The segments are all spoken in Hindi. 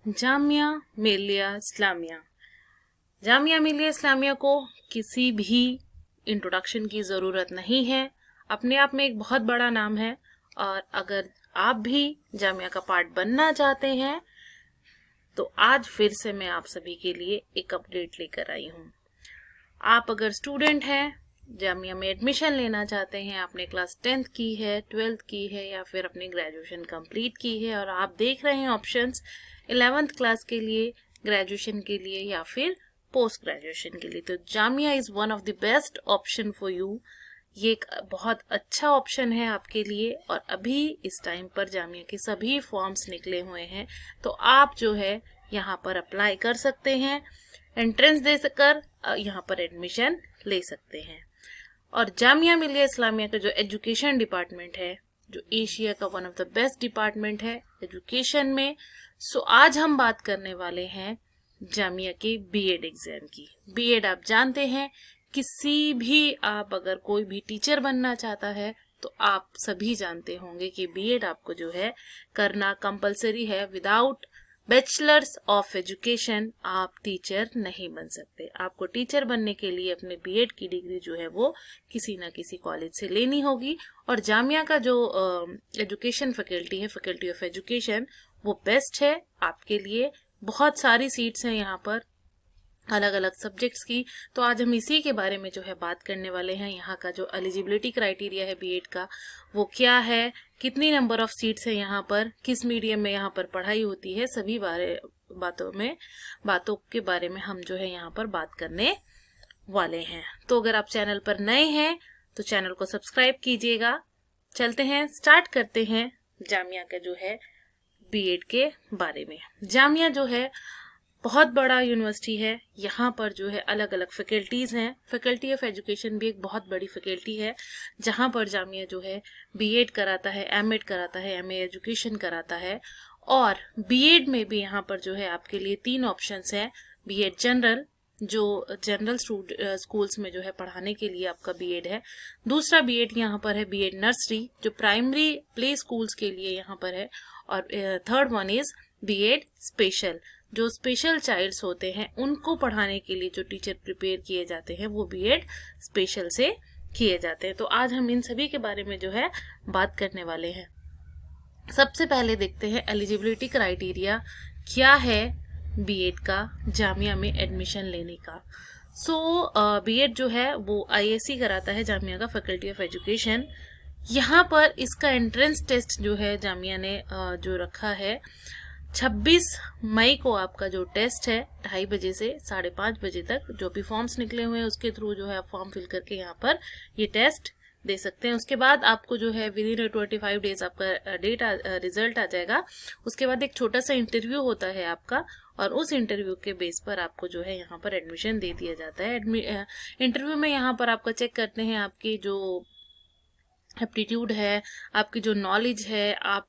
जामिया मिलिया इस्लामिया। जामिया मिलिया इस्लामिया को किसी भी इंट्रोडक्शन की ज़रूरत नहीं है, अपने आप में एक बहुत बड़ा नाम है। और अगर आप भी जामिया का पार्ट बनना चाहते हैं तो आज फिर से मैं आप सभी के लिए एक अपडेट लेकर आई हूँ। आप अगर स्टूडेंट हैं, जामिया में एडमिशन लेना चाहते हैं, आपने क्लास 10th की है, 12th की है या फिर अपनी ग्रेजुएशन कंप्लीट की है और आप देख रहे हैं ऑप्शंस 11th क्लास के लिए, ग्रेजुएशन के लिए या फिर पोस्ट ग्रेजुएशन के लिए, तो Jamia is one of the best option for you. ये एक बहुत अच्छा ऑप्शन है आपके लिए और अभी इस टाइम पर जामिया के सभी फॉर्म्स निकले हुए हैं, तो आप जो है यहाँ पर अप्लाई कर सकते हैं, एंट्रेंस दे कर यहाँ पर एडमिशन ले सकते हैं। और जामिया मिलिया इस्लामिया का जो एजुकेशन डिपार्टमेंट है, जो एशिया का one of the best department है एजुकेशन में, सो आज हम बात करने वाले हैं जामिया के बीएड एग्जाम की। बीएड आप जानते हैं, किसी भी आप अगर कोई भी टीचर बनना चाहता है तो आप सभी जानते होंगे कि बीएड आपको जो है करना कंपलसरी है। विदाउट बैचलर्स ऑफ एजुकेशन आप टीचर नहीं बन सकते। आपको टीचर बनने के लिए अपने बीएड की डिग्री जो है वो किसी ना किसी कॉलेज से लेनी होगी। और जामिया का जो एजुकेशन फैकल्टी है, फैकल्टी ऑफ एजुकेशन, वो बेस्ट है आपके लिए। बहुत सारी सीट्स हैं यहाँ पर अलग अलग सब्जेक्ट्स की, तो आज हम इसी के बारे में जो है बात करने वाले हैं। यहाँ का जो एलिजिबिलिटी क्राइटेरिया है बीएड का, वो क्या है, कितनी नंबर ऑफ सीट्स है यहाँ पर, किस मीडियम में यहाँ पर पढ़ाई होती है, सभी बातों के बारे में हम जो है यहाँ पर बात करने वाले हैं। तो अगर आप चैनल पर नए हैं तो चैनल को सब्सक्राइब कीजिएगा। चलते हैं, स्टार्ट करते हैं जामिया का जो है बीएड के बारे में। जामिया जो है बहुत बड़ा यूनिवर्सिटी है, यहाँ पर जो है अलग अलग फैकल्टीज़ हैं। फैकल्टी ऑफ एजुकेशन भी एक बहुत बड़ी फैकल्टी है, जहाँ पर जामिया जो है बीएड कराता है, एमएड कराता है, एमए एजुकेशन कराता है। और बीएड में भी यहाँ पर जो है आपके लिए 3 ऑप्शंस हैं। बीएड जनरल, जो जनरल स्कूल्स में जो है पढ़ाने के लिए आपका बीएड है। दूसरा बीएड यहाँ पर है बीएड नर्सरी, जो प्राइमरी प्ले स्कूल्स के लिए यहाँ पर है। और third one is BEd special, जो स्पेशल चाइल्ड्स होते हैं उनको पढ़ाने के लिए जो टीचर प्रिपेयर किए जाते हैं वो बीएड स्पेशल से किए जाते हैं। तो आज हम इन सभी के बारे में जो है बात करने वाले हैं। सबसे पहले देखते हैं एलिजिबिलिटी क्राइटेरिया क्या है बीएड का जामिया में एडमिशन लेने का। बीएड जो है वो आईएससी कराता है जामिया का, फैकल्टी ऑफ एजुकेशन। यहाँ पर इसका एंट्रेंस टेस्ट जो है जामिया ने जो रखा है, 26 मई को आपका जो टेस्ट है 2:30 बजे से 5:30 बजे तक, जो भी फॉर्म्स निकले हुए हैं उसके थ्रू जो है आप फॉर्म फिल करके यहाँ पर ये टेस्ट दे सकते हैं। उसके बाद आपको जो है विद इन 25 डेज आपका रिजल्ट आ जाएगा। उसके बाद एक छोटा सा इंटरव्यू होता है आपका, और उस इंटरव्यू के बेस पर आपको जो है यहाँ पर एडमिशन दे दिया जाता है। इंटरव्यू में यहाँ पर आपका चेक करते हैं आपकी जो एप्टीट्यूड है, आपकी जो नॉलेज है, आप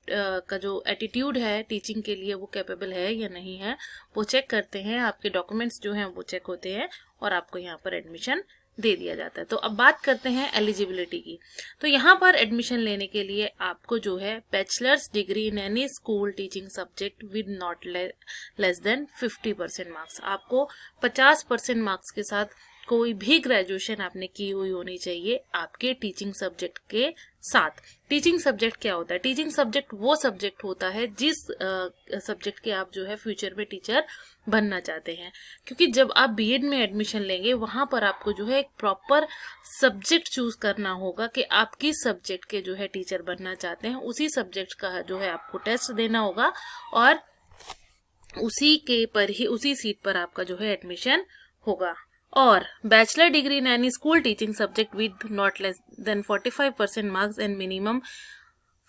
का जो एटीट्यूड है टीचिंग के लिए, वो कैपेबल है या नहीं है, वो चेक करते हैं। आपके डॉक्यूमेंट्स जो हैं वो चेक होते हैं और आपको यहाँ पर एडमिशन दे दिया जाता है। तो अब बात करते हैं एलिजिबिलिटी की। तो यहाँ पर एडमिशन लेने के लिए आपको जो है bachelors degree in any school teaching subject with not less than 50% marks, आपको 50% मार्क्स के साथ कोई भी ग्रेजुएशन आपने की हुई होनी चाहिए आपके टीचिंग सब्जेक्ट के साथ। टीचिंग सब्जेक्ट क्या होता है? टीचिंग सब्जेक्ट वो सब्जेक्ट होता है जिस सब्जेक्ट के आप जो है फ्यूचर में टीचर बनना चाहते हैं। क्योंकि जब आप बीएड में एडमिशन लेंगे वहां पर आपको जो है एक प्रॉपर सब्जेक्ट चूज करना होगा कि आप किस सब्जेक्ट के जो है टीचर बनना चाहते हैं। उसी सब्जेक्ट का जो है आपको टेस्ट देना होगा और उसी के पर ही, उसी सीट पर आपका जो है एडमिशन होगा। और bachelor degree in any school teaching subject with not less than 45% marks and minimum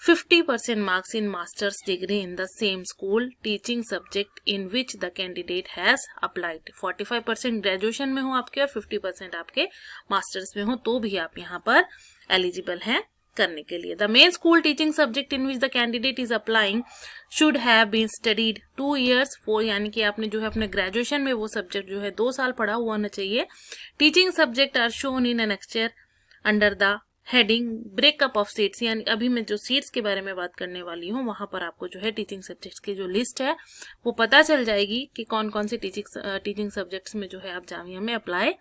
50% marks in masters degree in the same school teaching subject in which the candidate has applied. 45% graduation में हो आपके और 50% आपके मास्टर्स में हो, तो भी आप यहाँ पर एलिजिबल हैं करने के लिए। The main school teaching subject in which the candidate is applying should have been studied 2 years 4, यानी कि आपने जो है अपने ग्रेजुएशन में वो सब्जेक्ट जो है 2 साल पढ़ा हुआ होना चाहिए। Teaching subject are shown in annexure under the heading breakup of seats, यानी अभी मैं जो सीट्स के बारे में बात करने वाली हूँ वहां पर आपको जो है टीचिंग सब्जेक्ट्स की जो लिस्ट है वो पता चल जाएगी कि कौन कौन से टीचिंग सब्जेक्ट्स में जो है आप जामिया में अप्लाई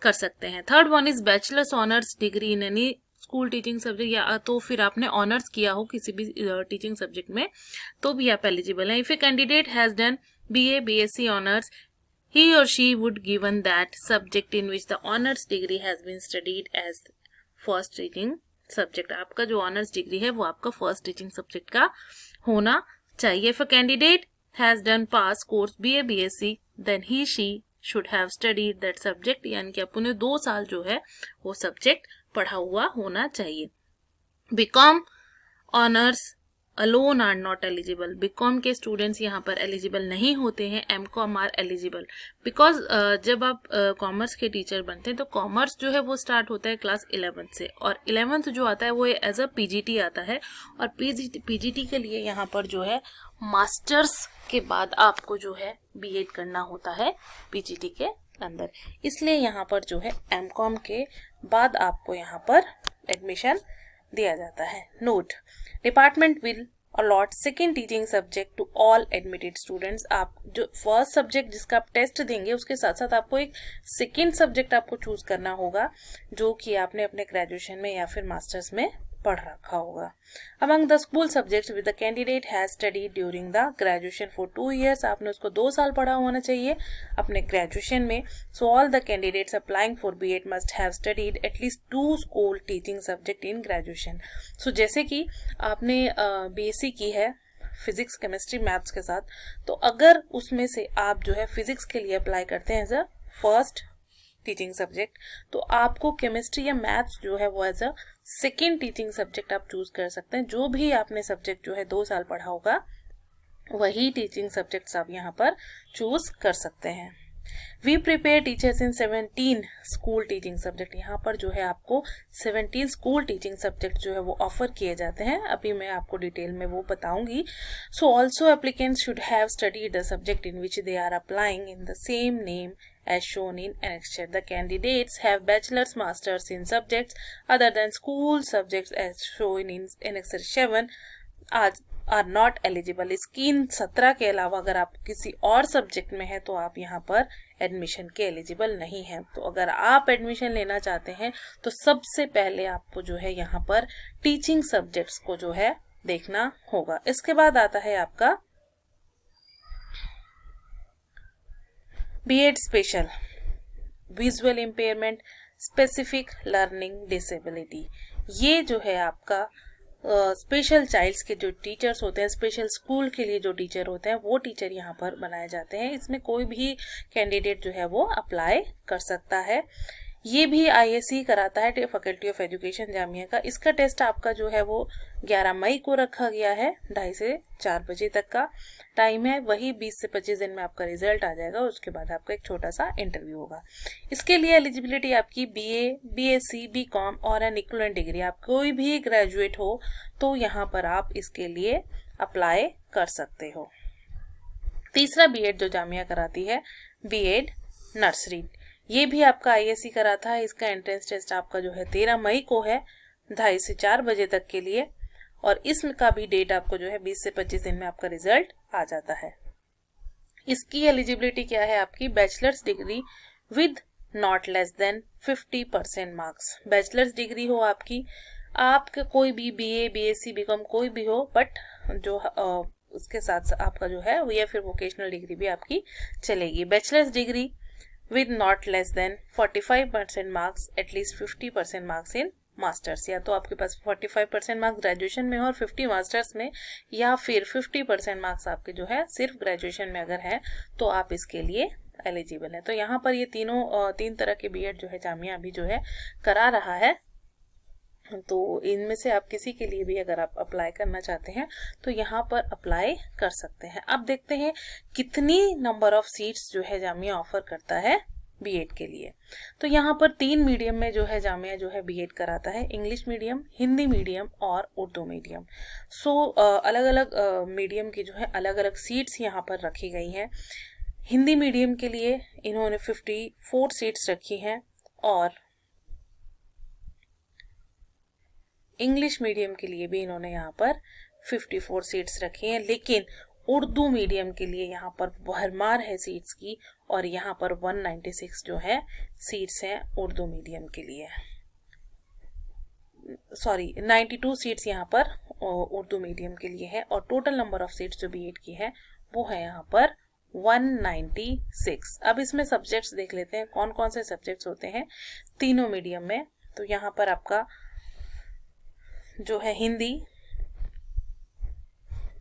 कर सकते हैं। Third one is bachelors honours degree in any school teaching subject, या तो फिर आपने ऑनर्स किया हो किसी भी टीचिंग सब्जेक्ट में तो भी आप एलिजिबल हैं। If a candidate has done BA BSc honours, he or she would given that subject in which the honors degree has been studied as first teaching subject। आपका जो ऑनर्स डिग्री है वो आपका फर्स्ट टीचिंग सब्जेक्ट का होना चाहिए। If a candidate has done pass course BA BSc then he she should have studied that subject, यानी कि आपने 2 साल जो है वो सब्जेक्ट पढ़ा हुआ होना चाहिए। BCom honours alone are not eligible, BCom के स्टूडेंट्स यहाँ पर एलिजिबल नहीं होते हैं। MCom आर एलिजिबल बिकॉज जब आप कॉमर्स के टीचर बनते हैं तो कॉमर्स जो है वो स्टार्ट होता है क्लास 11th से, और 11th जो आता है वो एज अ PGT आता है, और PGT के लिए यहाँ पर जो है मास्टर्स के बाद आपको जो है B.Ed करना होता है PGT के अंदर, इसलिए यहाँ पर जो है MCom के बाद आपको यहाँ पर एडमिशन दिया जाता है। Note, department will allot second teaching subject to all admitted students. आप जो फर्स्ट सब्जेक्ट जिसका आप टेस्ट देंगे उसके साथ साथ आपको एक सेकेंड सब्जेक्ट आपको चूज करना होगा जो कि आपने अपने ग्रेजुएशन में या फिर मास्टर्स में पढ़ रखा होगा। Among the school subjects with the candidate has studied during the graduation for 2 years, आपने उसको 2 साल पढ़ा होना चाहिए अपने ग्रेजुएशन में। So all the candidates applying for B.Ed must have studied at least 2 school teaching subject in graduation. So जैसे कि आपने BSc की है फिजिक्स केमिस्ट्री मैथ्स के साथ, तो अगर उसमें से आप जो है फिजिक्स के लिए अप्लाई करते हैं as a first teaching subject, तो आपको केमिस्ट्री या मैथ्स जो है वो as a second teaching subject आप चूज कर सकते हैं। जो भी आपने सब्जेक्ट जो है 2 साल पढ़ा होगा वही टीचिंग सब्जेक्ट्स आप यहाँ पर चूज कर सकते हैं। We prepare teachers in 17 school teaching subject, यहाँ पर जो है आपको 17 स्कूल टीचिंग सब्जेक्ट जो है वो ऑफर किए जाते हैं, अभी मैं आपको डिटेल में वो बताऊंगी। So also applicants should have studied the subject in which they are applying in the same name as shown in annexure. The candidates have bachelor's masters in subjects other than school subjects as shown in annexure 7 are not eligible। इसकी इन 17 के अलावा अगर आप किसी और सब्जेक्ट में है तो आप यहाँ पर एडमिशन के एलिजिबल नहीं है। तो अगर आप एडमिशन लेना चाहते हैं तो सबसे पहले आपको जो है यहाँ पर टीचिंग सब्जेक्ट्स को जो है देखना होगा। इसके बाद आता है आपका B.Ed special, visual impairment, specific learning disability. ये जो है आपका स्पेशल चाइल्ड्स के जो टीचर्स होते हैं, स्पेशल स्कूल के लिए जो टीचर होते हैं वो टीचर यहाँ पर बनाए जाते हैं। इसमें कोई भी कैंडिडेट जो है वो अप्लाई कर सकता है। ये भी ISE कराता है, फैकल्टी ऑफ एजुकेशन जामिया का। इसका टेस्ट आपका जो है वो 11 मई को रखा गया है, 2:30 से 4 बजे तक का टाइम है। वही 20 से 25 दिन में आपका रिजल्ट आ जाएगा, उसके बाद आपका एक छोटा सा इंटरव्यू होगा। इसके लिए एलिजिबिलिटी आपकी BA BSc BCom और एन इक्विवेलेंट डिग्री, आप कोई भी ग्रेजुएट हो तो यहाँ पर आप इसके लिए अप्लाई कर सकते हो। तीसरा B.Ed जो जामिया कराती है B.Ed नर्सरी, ये भी आपका ISE कराता है। इसका एंट्रेंस टेस्ट आपका जो है 13 मई को है, 2:30 से 4 बजे तक के लिए, और इसका भी डेट आपको जो है 20 से 25 दिन में आपका रिजल्ट आ जाता है। इसकी एलिजिबिलिटी क्या है आपकी, bachelors degree with not less than 50% marks. Bachelors degree हो आपकी, आपका कोई भी BA BSc BCom कोई भी हो, बट जो उसके साथ आपका जो है या फिर वोकेशनल डिग्री भी आपकी चलेगी। Bachelors degree with not less than 45% marks, at least 50% marks in masters, या तो आपके पास 45% मार्क्स ग्रेजुएशन में हो और 50 मास्टर्स में, या फिर 50% मार्क्स आपके जो है सिर्फ ग्रेजुएशन में अगर है तो आप इसके लिए एलिजिबल है। तो यहाँ पर ये तीन तरह के B.Ed जो है जामिया अभी जो है करा रहा है। तो इनमें से आप किसी के लिए भी अगर आप अप्लाई करना चाहते हैं तो यहाँ पर अप्लाई कर सकते हैं। अब देखते हैं कितनी नंबर ऑफ सीट्स जो है जामिया ऑफर करता है B.Ed के लिए। तो यहाँ पर 3 मीडियम में जो है जामिया जो है B.Ed कराता है, इंग्लिश मीडियम, हिंदी मीडियम और उर्दू मीडियम। सो अलग अलग मीडियम की जो है अलग अलग सीट्स यहाँ पर रखी गई हैं। हिंदी मीडियम के लिए इन्होंने 54 सीट्स रखी हैं, और इंग्लिश मीडियम के लिए भी इन्होंने यहाँ पर 54 सीट्स रखी हैं, लेकिन उर्दू मीडियम के लिए यहाँ पर भरमार है सीट्स की, और यहाँ पर 196 जो है सीट्स हैं उर्दू मीडियम के लिए, सॉरी 92 सीट्स यहाँ पर उर्दू मीडियम के लिए है, और टोटल नंबर ऑफ सीट्स जो बीएड की है वो है यहाँ पर 196। अब इसमें सब्जेक्ट्स देख लेते हैं कौन कौन से सब्जेक्ट्स होते हैं तीनों मीडियम में। तो यहाँ पर आपका जो है हिंदी,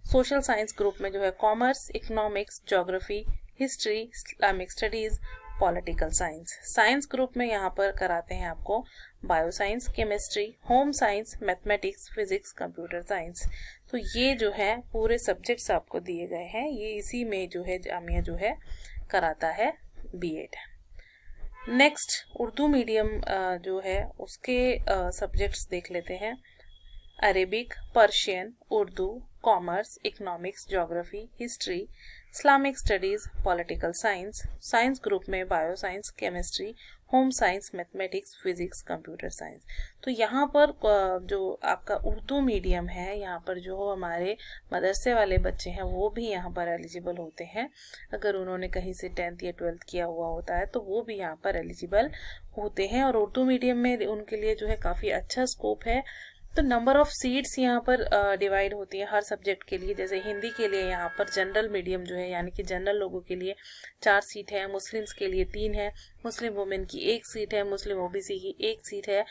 सोशल साइंस ग्रुप में जो है commerce, economics, geography, history, Islamic studies, political science. Science group में यहाँ पर कराते हैं आपको bio science, chemistry, home science, mathematics, physics, computer science. तो ये जो है पूरे सब्जेक्ट्स आपको दिए गए हैं, ये इसी में जो है जामिया जो है कराता है बीएड। नेक्स्ट उर्दू मीडियम जो है उसके सब्जेक्ट्स देख लेते हैं। Arabic, Persian, Urdu, commerce, economics, geography, history, Islamic studies, political science. Science group में bio science, chemistry, home science, mathematics, physics, computer science. तो यहाँ पर जो आपका उर्दू मीडियम है, यहाँ पर जो हमारे मदरसे वाले बच्चे हैं वो भी यहाँ पर एलिजिबल होते हैं। अगर उन्होंने कहीं से 10th या 12th किया हुआ होता है तो वो भी यहाँ पर एलिजिबल होते हैं, और उर्दू मीडियम में उनके लिए जो है काफ़ी अच्छा स्कोप है। तो नंबर ऑफ सीट्स यहाँ पर डिवाइड होती है हर सब्जेक्ट के लिए। जैसे हिंदी के लिए यहाँ पर जनरल मीडियम जो है यानी कि जनरल लोगों के लिए 4 सीट है, मुस्लिम्स के लिए 3 है, मुस्लिम वुमेन की 1 सीट है, मुस्लिम ओबीसी की 1 सीट है,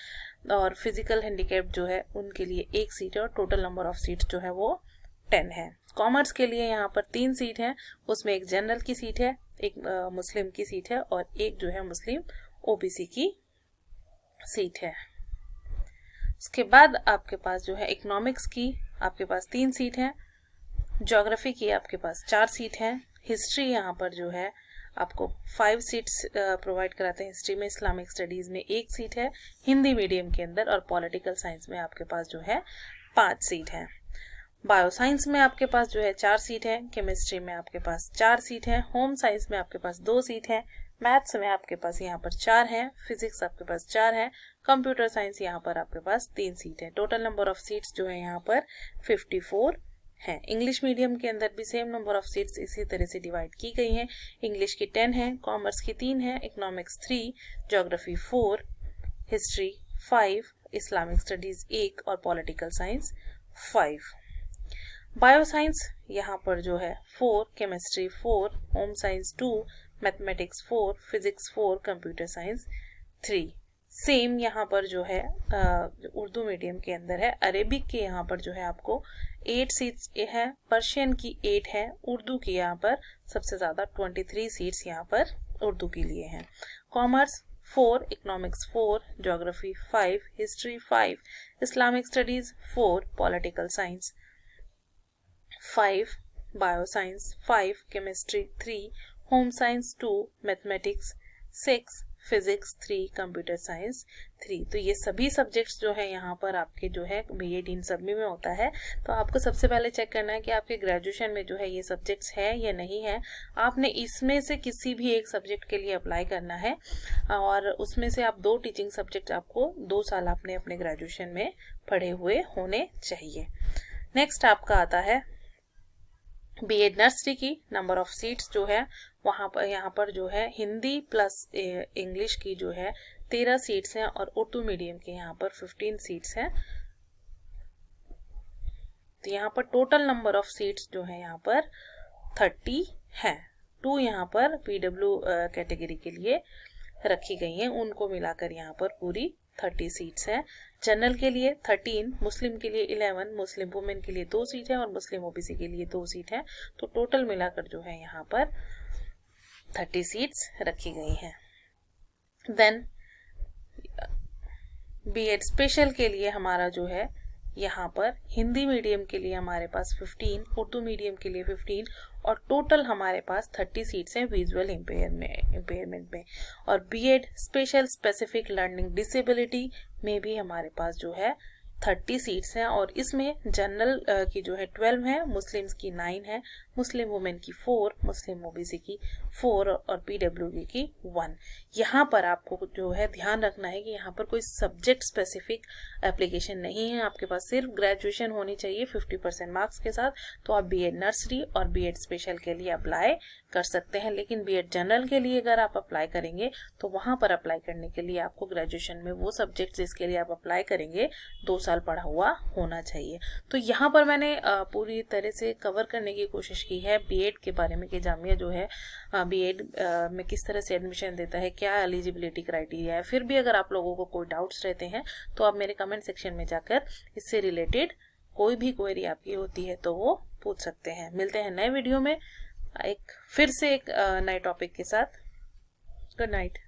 और फिजिकल हैंडीकैप जो है उनके लिए 1 सीट है, और टोटल नंबर ऑफ सीट्स जो है वो 10 है। कॉमर्स के लिए यहाँ पर 3 सीट है, उसमें एक जनरल की सीट है, एक मुस्लिम की सीट है, और एक जो है मुस्लिम ओबीसी की सीट है। उसके बाद आपके पास जो है इकोनॉमिक्स की आपके पास 3 सीट है, ज्योग्राफी की आपके पास 4 सीट है, हिस्ट्री यहाँ पर जो है आपको 5 सीट्स प्रोवाइड कराते हैं हिस्ट्री में, इस्लामिक स्टडीज में 1 सीट है हिंदी मीडियम के अंदर, और पॉलिटिकल साइंस में आपके पास जो है 5 सीट है। बायो साइंस में आपके पास जो है 4 सीट है, केमिस्ट्री में आपके पास 4 सीट है, होम साइंस में आपके पास 2 सीट है, मैथ्स में आपके पास यहाँ पर 4 है, फिजिक्स आपके पास 4 है, कंप्यूटर साइंस यहाँ पर आपके पास 3 सीट है। टोटल नंबर ऑफ सीट्स जो है यहाँ पर 54 है। इंग्लिश मीडियम के अंदर भी सेम नंबर ऑफ सीट्स इसी तरह से डिवाइड की गई हैं। इंग्लिश की 10 है, कॉमर्स की 3 है, economics 3, geography 4, history 5, Islamic studies 1 और पॉलिटिकल साइंस 5। बायो साइंस यहाँ पर जो है 4, chemistry 4, home science 2, mathematics 4, physics 4, computer science 3। Same यहाँ पर जो है उर्दू मीडियम के अंदर है। अरेबिक के यहाँ पर जो है आपको 8 सीट्स है, पर्शियन की 8 है, उर्दू की यहाँ पर सबसे ज़्यादा 23 सीट्स यहाँ पर उर्दू के लिए हैं। Commerce 4, economics 4, geography 5, history 5, Islamic studies 4, political science 5, bio science 5, chemistry 3, home science 2, mathematics 6, physics 3, computer science 3। तो ये सभी सब्जेक्ट्स जो है यहाँ पर आपके जो है बीएड इन सभी में होता है। तो आपको सबसे पहले चेक करना है कि आपके ग्रेजुएशन में जो है ये सब्जेक्ट्स है या नहीं है। आपने इसमें से किसी भी एक सब्जेक्ट के लिए अप्लाई करना है, और उसमें से आप 2 टीचिंग सब्जेक्ट आपको 2 साल आपने अपने ग्रेजुएशन में पढ़े हुए होने चाहिए। नेक्स्ट आपका आता है बीएड नर्सरी की। नंबर ऑफ सीट्स जो है वहाँ पर यहाँ पर जो है हिंदी प्लस इंग्लिश की जो है 13 सीट्स हैं, और उर्दू मीडियम के यहाँ पर 15 सीट्स हैं। तो यहाँ पर टोटल नंबर ऑफ सीट्स जो है यहाँ पर 30 है। 2 यहाँ पर पीडब्ल्यू कैटेगरी के लिए रखी गई हैं, उनको मिलाकर यहाँ पर पूरी 30 सीट्स है। जनरल के लिए 13, मुस्लिम के लिए 11, मुस्लिम वुमेन के लिए 2 सीट है, और मुस्लिम ओबीसी के लिए 2 सीट है। तो टोटल मिलाकर जो है यहाँ पर 30 सीट्स रखी गई हैं। देन बीएड स्पेशल के लिए हमारा जो है यहाँ पर हिंदी मीडियम के लिए हमारे पास 15, उर्दू मीडियम के लिए 15, और टोटल हमारे पास 30 सीट्स हैं विजुअल इम्पेयरमेंट में। और BEd special specific learning disability में भी हमारे पास जो है 30 सीट्स हैं और इसमें जनरल की जो है 12 है, मुस्लिम्स की 9 है, मुस्लिम वुमेन की 4, मुस्लिम ओबीसी की 4 और पीडब्ल्यूडी की 1। यहाँ पर आपको जो है ध्यान रखना है कि यहाँ पर कोई सब्जेक्ट स्पेसिफिक एप्लीकेशन नहीं है, आपके पास सिर्फ ग्रेजुएशन होनी चाहिए 50% मार्क्स के साथ, तो आप बीएड नर्सरी और बीएड स्पेशल के लिए अप्लाई कर सकते हैं। लेकिन बीएड जनरल के लिए अगर आप अप्लाई करेंगे तो वहाँ पर अप्लाई करने के लिए आपको ग्रेजुएशन में वो सब्जेक्ट जिसके लिए आप अप्लाई करेंगे 2 साल पढ़ा हुआ होना चाहिए। तो यहाँ पर मैंने पूरी तरह से कवर करने की कोशिश की है बीएड के बारे में कि जामिया जो है बीएड में किस तरह से एडमिशन देता है, क्या एलिजिबिलिटी क्राइटेरिया है। फिर भी अगर आप लोगों को कोई डाउट्स रहते हैं तो आप मेरे कमेंट सेक्शन में जाकर इससे रिलेटेड कोई भी क्वेरी आपकी होती है तो वो पूछ सकते हैं। मिलते हैं नए वीडियो में फिर से एक नए टॉपिक के साथ। Good night.